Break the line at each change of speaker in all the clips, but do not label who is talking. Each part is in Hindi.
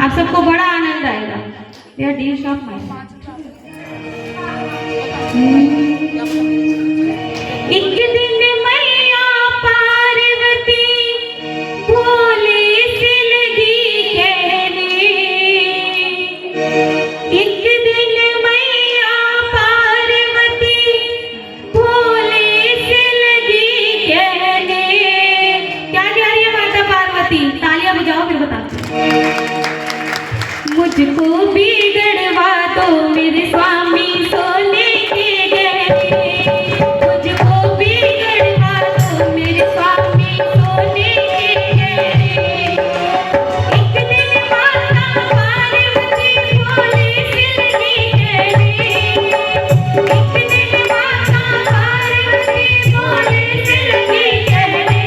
आप सबको बड़ा आनंद आएगा। यह डिश ऑफ माई एक दिन मैया पार्वती भोले से लगी कहने, एक दिन मैया पार्वती भोले से लगी कहने। क्या कह रही है माता पार्वती? तालियां बजाओ फिर बताओ। मुझको बिगड़वा दो मेरे स्वामी सोने के गहने, मुझको बिगड़वा दो मेरे स्वामी सोने के गहने। एक दिन माता पार्वती भोले से लगी कहने, एक दिन माता पार्वती भोले से लगी कहने,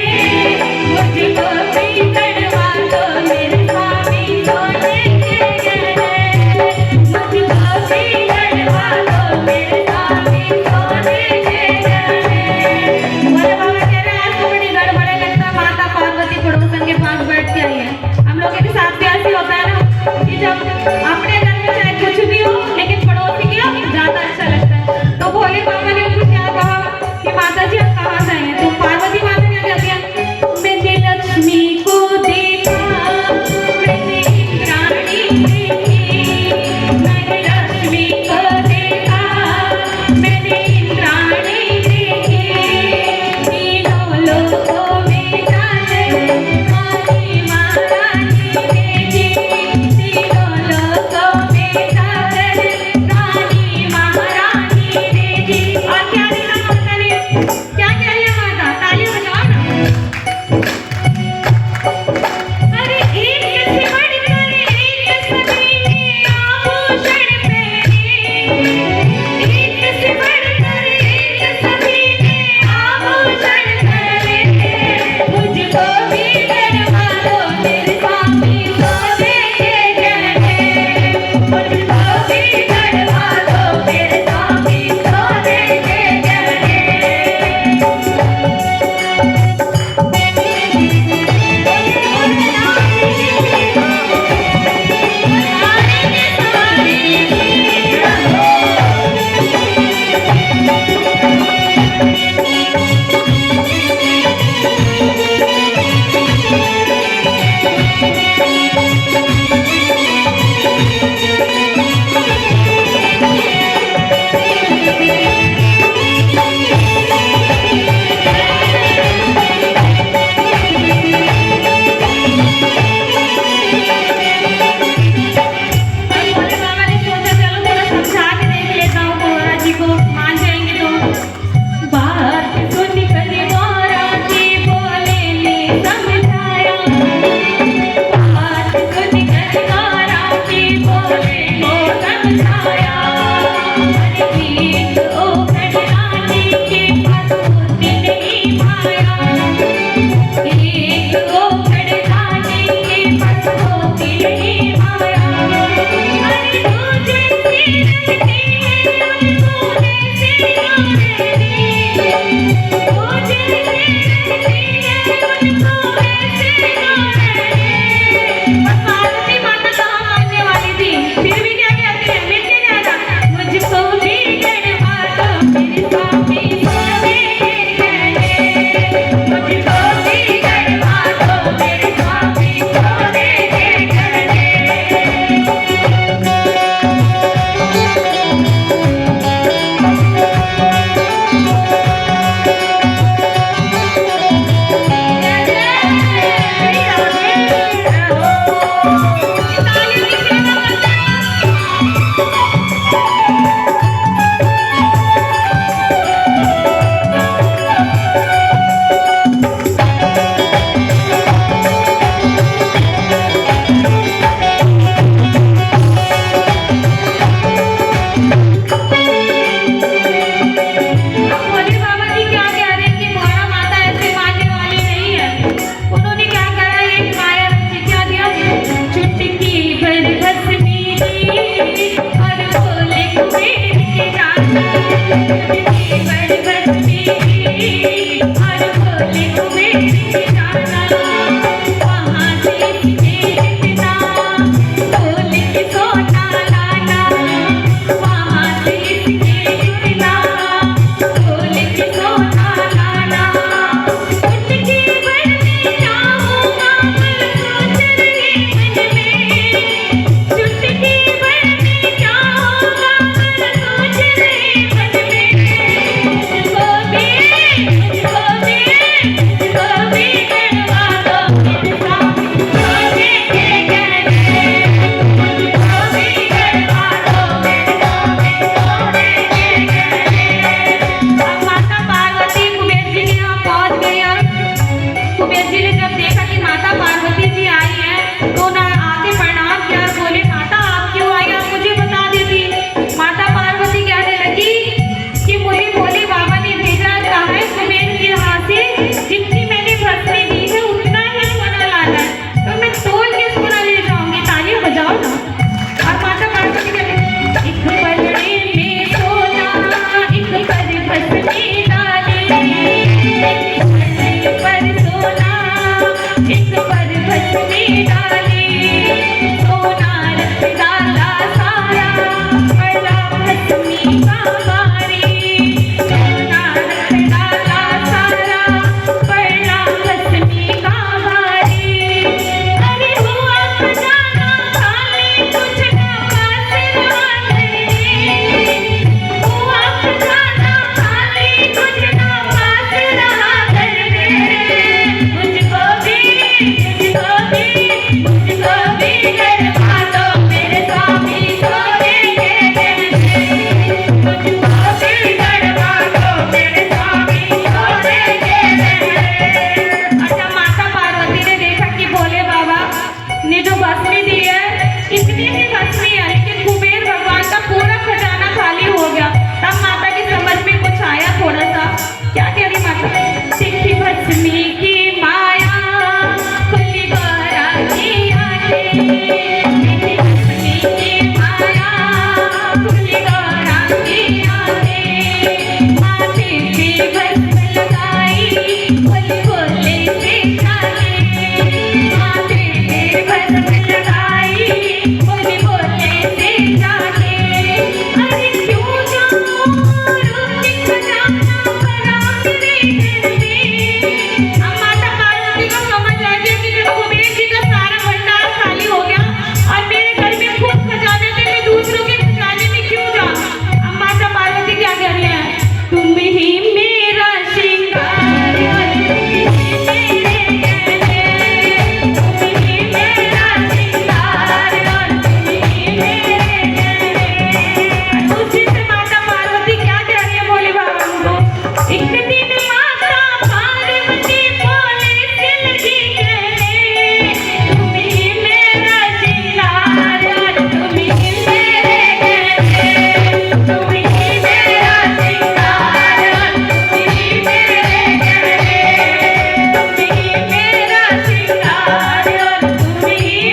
मुझको बिगड़वा दो मेरे स्वामी सोने के गहने, मुझको बिगड़वा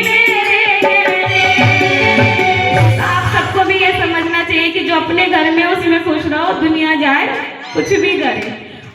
मेरे गहने। आप सबको भी ये समझना चाहिए कि जो अपने घर में उसी में खुश रहो, दुनिया जाए कुछ भी करे।